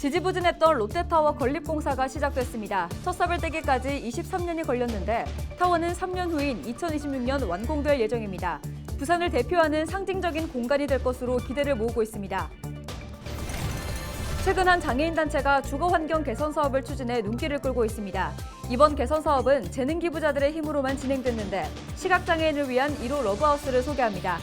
지지부진했던 롯데타워 건립공사가 시작됐습니다. 첫 삽을 떼기까지 23년이 걸렸는데 타워는 3년 후인 2026년 완공될 예정입니다. 부산을 대표하는 상징적인 공간이 될 것으로 기대를 모으고 있습니다. 최근 한 장애인 단체가 주거 환경 개선 사업을 추진해 눈길을 끌고 있습니다. 이번 개선 사업은 재능 기부자들의 힘으로만 진행됐는데 시각장애인을 위한 1호 러브하우스를 소개합니다.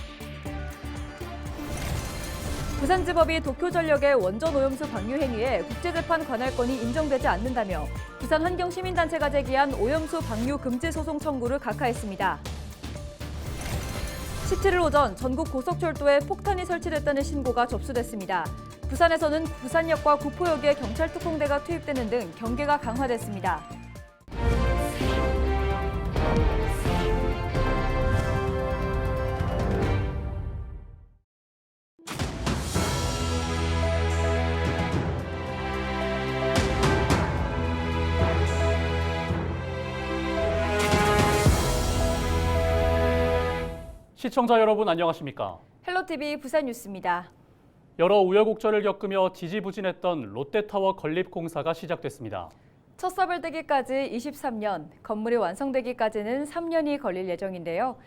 부산지법이 도쿄전력의 원전 오염수 방류 행위에 국제재판 관할권이 인정되지 않는다며 부산환경시민단체가 제기한 오염수 방류 금지 소송 청구를 각하했습니다. 17일 오전 전국 고속철도에 폭탄이 설치됐다는 신고가 접수됐습니다. 부산에서는 부산역과 구포역에 경찰 특공대가 투입되는 등 경계가 강화됐습니다. 시청자 여러분 안녕하십니까? 헬로티비 부산 뉴스입니다. 여러 우여곡절을 겪으며 지지부진했던 롯데타워 건립공사가 시작됐습니다. 첫 삽을 떼기까지 23년, 건물이 완성되기까지는 3년이 걸릴 예정인데요.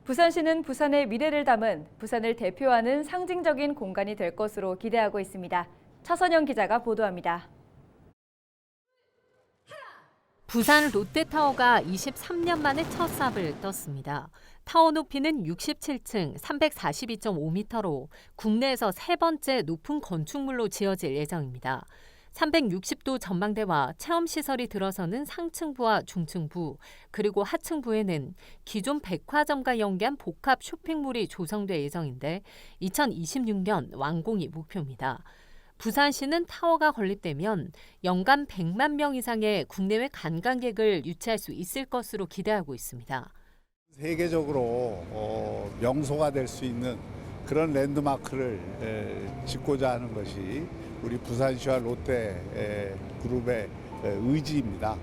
부산시는 부산의 미래를 담은 부산을 대표하는 상징적인 공간이 될 것으로 기대하고 있습니다. 차선영 기자가 보도합니다. 부산 롯데타워가 23년 만에 첫 삽을 떴습니다. 타워 높이는 67층 342.5m로 국내에서 세 번째 높은 건축물로 지어질 예정입니다. 360도 전망대와 체험시설이 들어서는 상층부와 중층부, 그리고 하층부에는 기존 백화점과 연계한 복합 쇼핑몰이 조성될 예정인데 2026년 완공이 목표입니다. 부산시는 타워가 건립되면 연간 100만 명 이상의 국내외 관광객을 유치할 수 있을 것으로 기대하고 있습니다. 세계적으로 명소가 될 수 있는 그런 랜드마크를 짓고자 하는 것이 우리 부산시와 롯데 그룹의 의지입니다.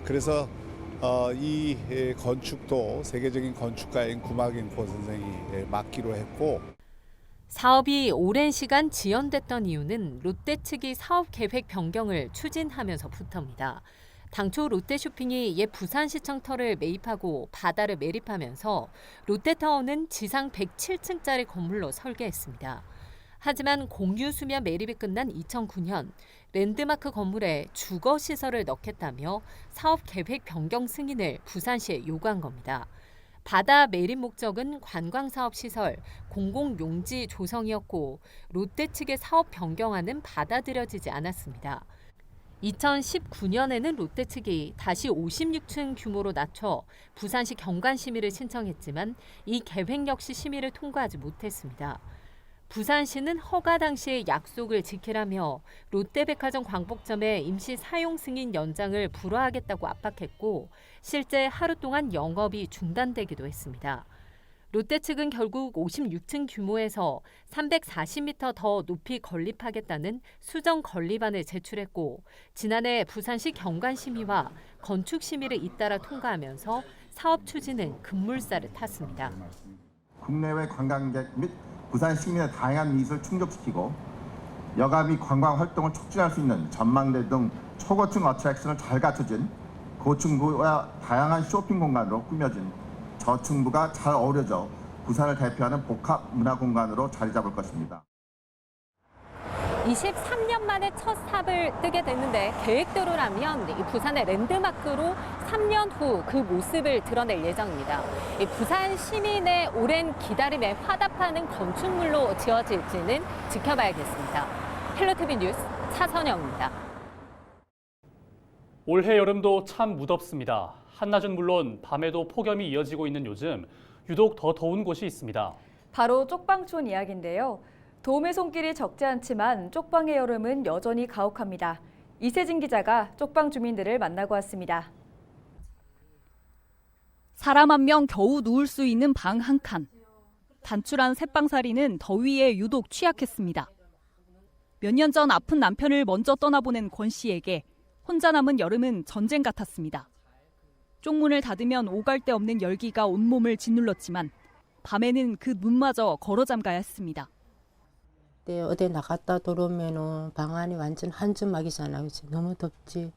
그래서 이 건축도 세계적인 건축가인 구마김포 선생이 맡기로 했고, 사업이 오랜 시간 지연됐던 이유는 롯데 측이 사업 계획 변경을 추진하면서부터입니다. 당초 롯데쇼핑이 옛 부산시청터를 매입하고 바다를 매립하면서 롯데타워는 지상 107층짜리 건물로 설계했습니다. 하지만 공유수면 매립이 끝난 2009년 랜드마크 건물에 주거시설을 넣겠다며 사업 계획 변경 승인을 부산시에 요구한 겁니다. 바다 매립 목적은 관광사업시설, 공공용지 조성이었고 롯데 측의 사업 변경안은 받아들여지지 않았습니다. 2019년에는 롯데 측이 다시 56층 규모로 낮춰 부산시 경관심의를 신청했지만 이 계획 역시 심의를 통과하지 못했습니다. 부산시는 허가 당시의 약속을 지키라며 롯데백화점 광복점의 임시 사용 승인 연장을 불허하겠다고 압박했고 실제 하루 동안 영업이 중단되기도 했습니다. 롯데 측은 결국 56층 규모에서 340m 더 높이 건립하겠다는 수정 건립안을 제출했고 지난해 부산시 경관심의와 건축심의를 잇따라 통과하면서 사업 추진은 급물살을 탔습니다. 국내외 관광객 및 부산 시민의 다양한 니즈를 충족시키고 여가 및 관광 활동을 촉진할 수 있는 전망대 등 초고층 어트랙션을 잘 갖춰진 고층부와 다양한 쇼핑 공간으로 꾸며진 저층부가 잘 어우러져 부산을 대표하는 복합 문화 공간으로 자리 잡을 것입니다. 23년 만에 첫 삽을 뜨게 됐는데 계획대로라면 이 부산의 랜드마크로 3년 후 그 모습을 드러낼 예정입니다. 이 부산 시민의 오랜 기다림에 화답하는 건축물로 지어질지는 지켜봐야겠습니다. 헬로티비 뉴스 차선영입니다. 올해 여름도 참 무덥습니다. 한낮은 물론 밤에도 폭염이 이어지고 있는 요즘 유독 더 더운 곳이 있습니다. 바로 쪽방촌 이야기인데요. 도움의 손길이 적지 않지만 쪽방의 여름은 여전히 가혹합니다. 이세진 기자가 쪽방 주민들을 만나고 왔습니다. 사람 한 명 겨우 누울 수 있는 방 한 칸. 단출한 셋방살이는 더위에 유독 취약했습니다. 몇 년 전 아픈 남편을 먼저 떠나보낸 권 씨에게 혼자 남은 여름은 전쟁 같았습니다. 쪽문을 닫으면 오갈 데 없는 열기가 온몸을 짓눌렀지만 밤에는 그 문마저 걸어 잠가야 했습니다. 때 어디 나갔다 들어오면은 방 안이 완전 한주막이잖아. 그치? 너무 덥지.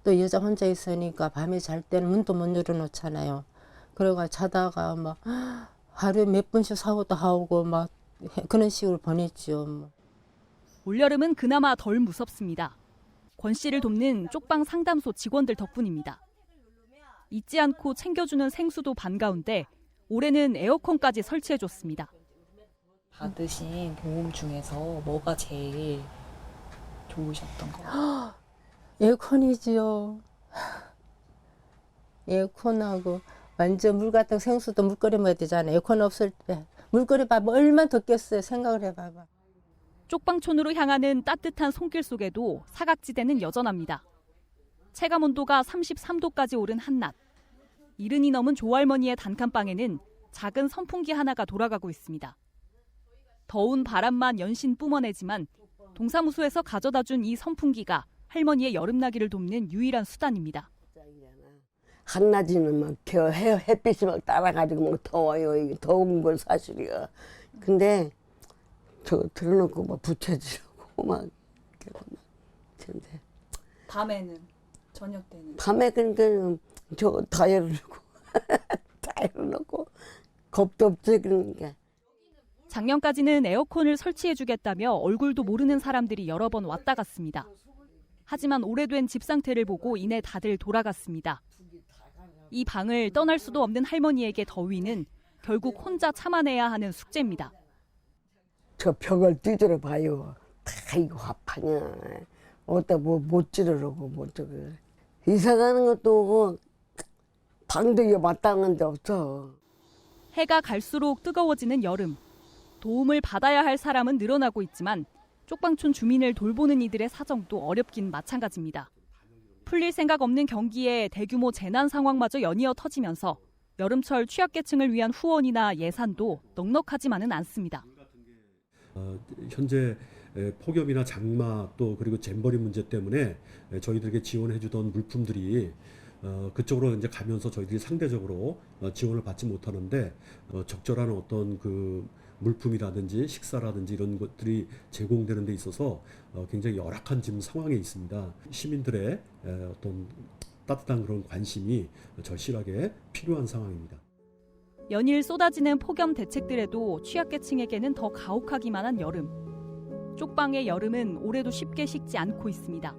또 여자 혼자 있으니까 밤에 잘 때는 문도 못 열어놓잖아요. 그래가 자다가 막 하루에 몇 번씩 사고도 하고 막 그런 식으로 보냈죠. 뭐. 올여름은 그나마 덜 무섭습니다. 권 씨를 돕는 쪽방 상담소 직원들 덕분입니다. 잊지 않고 챙겨주는 생수도 반가운데 올해는 에어컨까지 설치해줬습니다. 받으신 도움 중에서 뭐가 제일 좋으셨던 거예요? 에어컨이지요. 에어컨하고 완전 물 같은 생수도 물 끓여 먹어야 되잖아요. 에어컨 없을 때. 물 끓여 봐봐. 얼마나 덥겠어요. 생각을 해봐봐. 쪽방촌으로 향하는 따뜻한 손길 속에도 사각지대는 여전합니다. 체감 온도가 33도까지 오른 한낮. 70이 넘은 조할머니의 단칸방에는 작은 선풍기 하나가 돌아가고 있습니다. 더운 바람만 연신 뿜어내지만 동사무소에서 가져다 준 이 선풍기가 할머니의 여름나기를 돕는 유일한 수단입니다. 한낮에는 막 햇빛이 막 따라가지고 막 더워요. 이게 더운 건 사실이야. 근데 저 들어놓고 막 부채질하고 막 근데 밤에는? 저녁 때는? 밤에 근데 저 다 열어놓고 다 열어놓고 겁도 없지 그러니까. 작년까지는 에어컨을 설치해주겠다며 얼굴도 모르는 사람들이 여러 번 왔다 갔습니다. 하지만 오래된 집 상태를 보고 이내 다들 돌아갔습니다. 이 방을 떠날 수도 없는 할머니에게 더위는 결국 혼자 참아내야 하는 숙제입니다. 저 벽을 뒤돌아 봐요. 다 이거 화파냐. 어디다 뭐 못 찌르려고 뭐 저거. 이사 가는 것도 방도 이거 마땅한 데 없어. 해가 갈수록 뜨거워지는 여름. 도움을 받아야 할 사람은 늘어나고 있지만 쪽방촌 주민을 돌보는 이들의 사정도 어렵긴 마찬가지입니다. 풀릴 생각 없는 경기에 대규모 재난 상황마저 연이어 터지면서 여름철 취약계층을 위한 후원이나 예산도 넉넉하지만은 않습니다. 현재 폭염이나 장마 또 그리고 잼버리 문제 때문에 저희들에게 지원해주던 물품들이 그쪽으로 이제 가면서 저희들이 상대적으로 지원을 받지 못하는데 적절한 어떤 그 물품이라든지 식사라든지 이런 것들이 제공되는 데 있어서 굉장히 열악한 지금 상황에 있습니다. 시민들의 어떤 따뜻한 그런 관심이 절실하게 필요한 상황입니다. 연일 쏟아지는 폭염 대책들에도 취약계층에게는 더 가혹하기만 한 여름. 쪽방의 여름은 올해도 쉽게 식지 않고 있습니다.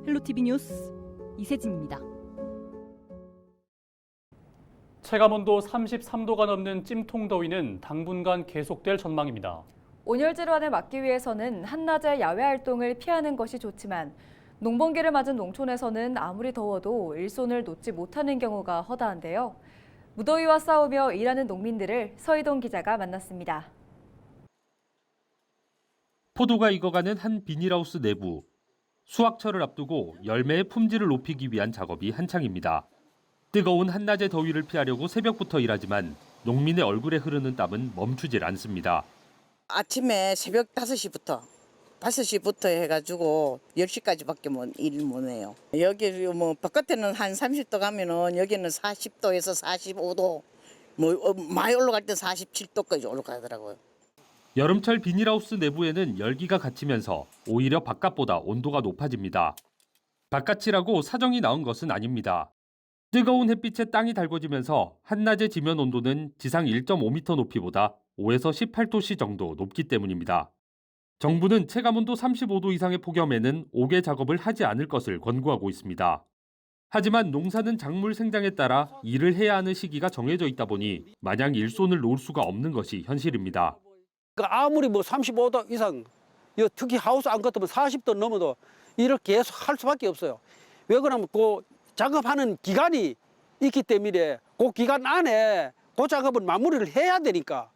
헬로티비 뉴스 이세진입니다. 체감온도 33도가 넘는 찜통더위는 당분간 계속될 전망입니다. 온열 질환을 막기 위해서는 한낮에 야외 활동을 피하는 것이 좋지만 농번기를 맞은 농촌에서는 아무리 더워도 일손을 놓지 못하는 경우가 허다한데요. 무더위와 싸우며 일하는 농민들을 서희동 기자가 만났습니다. 포도가 익어가는 한 비닐하우스 내부. 수확철을 앞두고 열매의 품질을 높이기 위한 작업이 한창입니다. 뜨거운 한낮의 더위를 피하려고 새벽부터 일하지만 농민의 얼굴에 흐르는 땀은 멈추질 않습니다. 아침에 새벽 5시부터 해가지고 10시까지밖에 일을 못 해요. 여기 뭐 바깥에는 한 30도 가면은 여기는 40도에서 45도, 뭐 많이 올라갈 때 47도까지 올라가더라고요. 여름철 비닐하우스 내부에는 열기가 갇히면서 오히려 바깥보다 온도가 높아집니다. 바깥이라고 사정이 나온 것은 아닙니다. 뜨거운 햇빛에 땅이 달궈지면서 한낮의 지면 온도는 지상 1.5m 높이보다 5에서 18도씨 정도 높기 때문입니다. 정부는 체감온도 35도 이상의 폭염에는 옥외 작업을 하지 않을 것을 권고하고 있습니다. 하지만 농사는 작물 생장에 따라 일을 해야 하는 시기가 정해져 있다 보니 마냥 일손을 놓을 수가 없는 것이 현실입니다. 아무리 뭐 35도 이상, 특히 하우스 안 같으면 40도 넘어도 일을 계속 할 수밖에 없어요. 왜 그러면 그 작업하는 기간이 있기 때문에 그 기간 안에 그 작업은 마무리를 해야 되니까.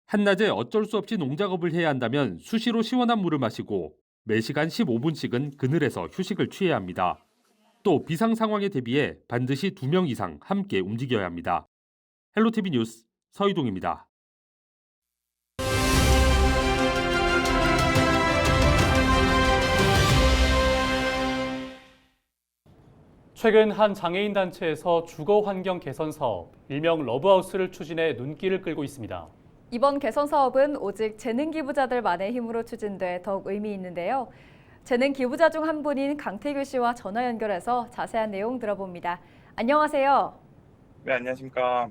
한낮에 어쩔 수 없이 농작업을 해야 한다면 수시로 시원한 물을 마시고 매시간 15분씩은 그늘에서 휴식을 취해야 합니다. 또 비상 상황에 대비해 반드시 2명 이상 함께 움직여야 합니다. 헬로티비 뉴스 서희동입니다. 최근 한 장애인 단체에서 주거 환경 개선 사업, 일명 러브하우스를 추진해 눈길을 끌고 있습니다. 이번 개선 사업은 오직 재능 기부자들만의 힘으로 추진돼 더욱 의미 있는데요. 재능 기부자 중 한 분인 강태규 씨와 전화 연결해서 자세한 내용 들어봅니다. 안녕하세요. 네, 안녕하십니까.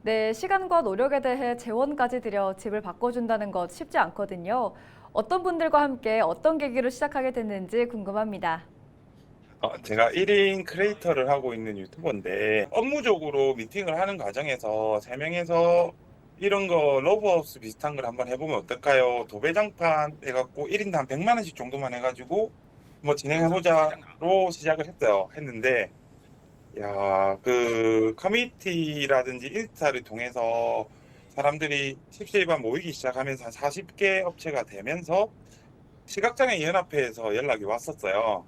네, 시간과 노력에 대해 재원까지 들여 집을 바꿔준다는 것 쉽지 않거든요. 어떤 분들과 함께 어떤 계기로 시작하게 됐는지 궁금합니다. 제가 1인 크리에이터를 하고 있는 유튜버인데 업무적으로 미팅을 하는 과정에서 3명에서 이런 거 러브하우스 비슷한 걸 한번 해보면 어떨까요? 도배장판 해갖고 1인당 한 100만 원씩 정도만 해가지고 뭐 진행해보자로 시작을 했는데 야, 그 커뮤니티라든지 인스타를 통해서 사람들이 십시일반 모이기 시작하면서 한 40개 업체가 되면서 시각장애인 연합회에서 연락이 왔었어요.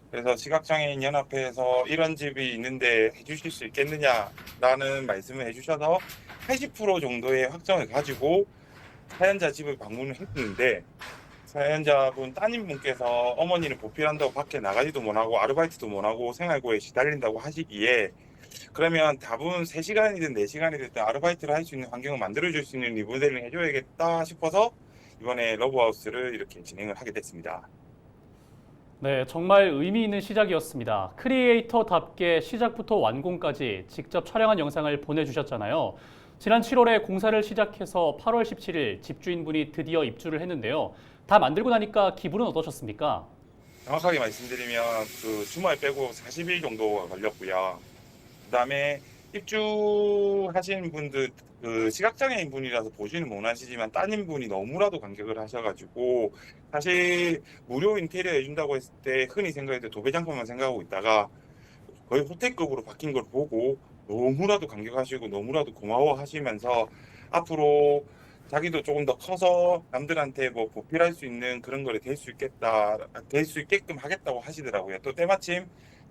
그래서 시각장애인 연합회에서 이런 집이 있는데 해주실 수 있겠느냐라는 말씀을 해주셔서 80% 정도의 확정을 가지고 사연자 집을 방문을 했는데 사연자분 따님분께서 어머니는 보필한다고 밖에 나가지도 못하고 아르바이트도 못하고 생활고에 시달린다고 하시기에 그러면 다분 3시간이든 4시간이든 아르바이트를 할 수 있는 환경을 만들어줄 수 있는 리모델링 해줘야겠다 싶어서 이번에 러브하우스를 이렇게 진행을 하게 됐습니다. 네, 정말 의미 있는 시작이었습니다. 크리에이터답게 시작부터 완공까지 직접 촬영한 영상을 보내주셨잖아요. 지난 7월에 공사를 시작해서 8월 17일 집주인분이 드디어 입주를 했는데요. 다 만들고 나니까 기분은 어떠셨습니까? 정확하게 말씀드리면 그 주말 빼고 40일 정도가 걸렸고요. 그다음에 입주하신 분들 그 시각장애인 분이라서 보지는 못하시지만 따님분이 너무나도 감격을 하셔가지고 사실 무료 인테리어 해준다고 했을 때 흔히 생각했을 때 도배장판만 생각하고 있다가 거의 호텔급으로 바뀐 걸 보고 너무나도 감격하시고 너무나도 고마워하시면서 앞으로 자기도 조금 더 커서 남들한테 뭐 보필할 수 있는 그런 거를 될 수 있게끔 하겠다고 하시더라고요. 또 때마침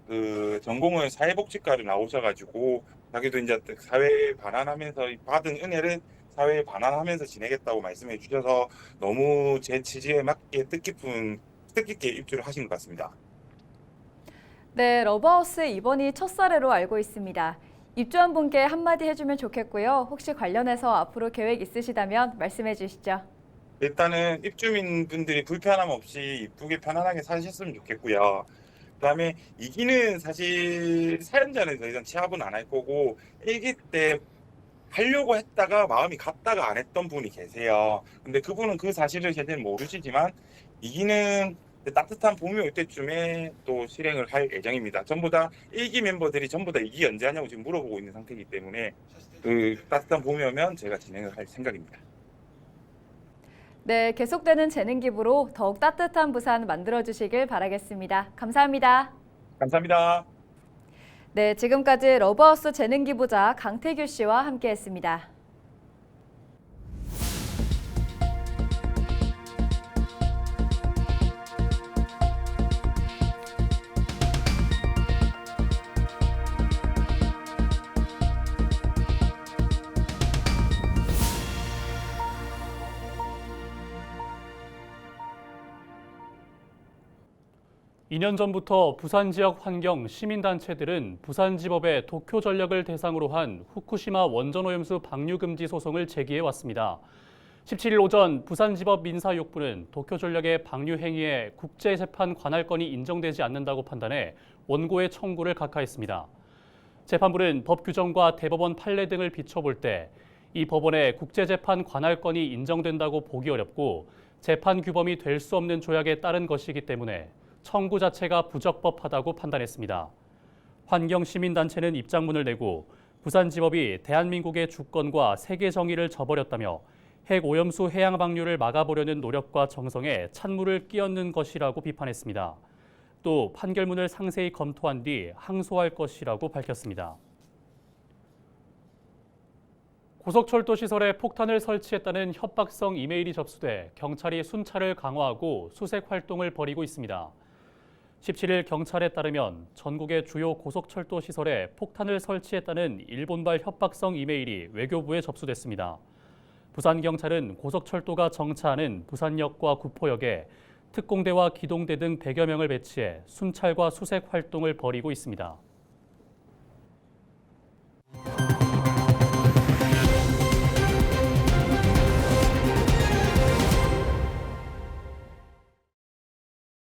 그 전공은 사회복지과를 나오셔가지고 자기도 이제 사회에 반환하면서 받은 은혜를 사회에 반환하면서 지내겠다고 말씀해 주셔서 너무 제 취지에 맞게 뜻깊게 입주를 하신 것 같습니다. 네, 러브하우스 이번이 첫 사례로 알고 있습니다. 입주한 분께 한마디 해주면 좋겠고요. 혹시 관련해서 앞으로 계획 있으시다면 말씀해 주시죠. 일단은 입주민분들이 불편함 없이 이쁘게 편안하게 사셨으면 좋겠고요. 그다음에 이기는 사실 사연자는 더 이상 취합은 안 할 거고 일기 때 하려고 했다가 마음이 갔다가 안 했던 분이 계세요. 근데 그분은 그 사실을 제대로 모르시지만 이기는 따뜻한 봄이 올 때쯤에 또 실행을 할 예정입니다. 전부 다 1기 멤버들이 전부 다 2기 언제 하냐고 지금 물어보고 있는 상태이기 때문에 그 따뜻한 봄이 오면 제가 진행을 할 생각입니다. 네, 계속되는 재능 기부로 더욱 따뜻한 부산 만들어주시길 바라겠습니다. 감사합니다. 감사합니다. 네, 지금까지 러브하우스 재능 기부자 강태규 씨와 함께했습니다. 이 년 전부터 부산 지역 환경 시민단체들은 부산지법에 도쿄전력을 대상으로 한 후쿠시마 원전오염수 방류 금지 소송을 제기해 왔습니다. 17일 오전 부산지법 민사육부는 도쿄전력의 방류 행위에 국제재판 관할권이 인정되지 않는다고 판단해 원고의 청구를 각하했습니다. 재판부는 법 규정과 대법원 판례 등을 비춰볼 때 이 법원의 국제재판 관할권이 인정된다고 보기 어렵고 재판 규범이 될 수 없는 조약에 따른 것이기 때문에 청구 자체가 부적법하다고 판단했습니다. 환경시민단체는 입장문을 내고 부산지법이 대한민국의 주권과 세계 정의를 저버렸다며 핵오염수 해양 방류를 막아보려는 노력과 정성에 찬물을 끼얹는 것이라고 비판했습니다. 또 판결문을 상세히 검토한 뒤 항소할 것이라고 밝혔습니다. 고속철도 시설에 폭탄을 설치했다는 협박성 이메일이 접수돼 경찰이 순찰을 강화하고 수색 활동을 벌이고 있습니다. 17일 경찰에 따르면 전국의 주요 고속철도 시설에 폭탄을 설치했다는 일본발 협박성 이메일이 외교부에 접수됐습니다. 부산경찰은 고속철도가 정차하는 부산역과 구포역에 특공대와 기동대 등 100여 명을 배치해 순찰과 수색 활동을 벌이고 있습니다.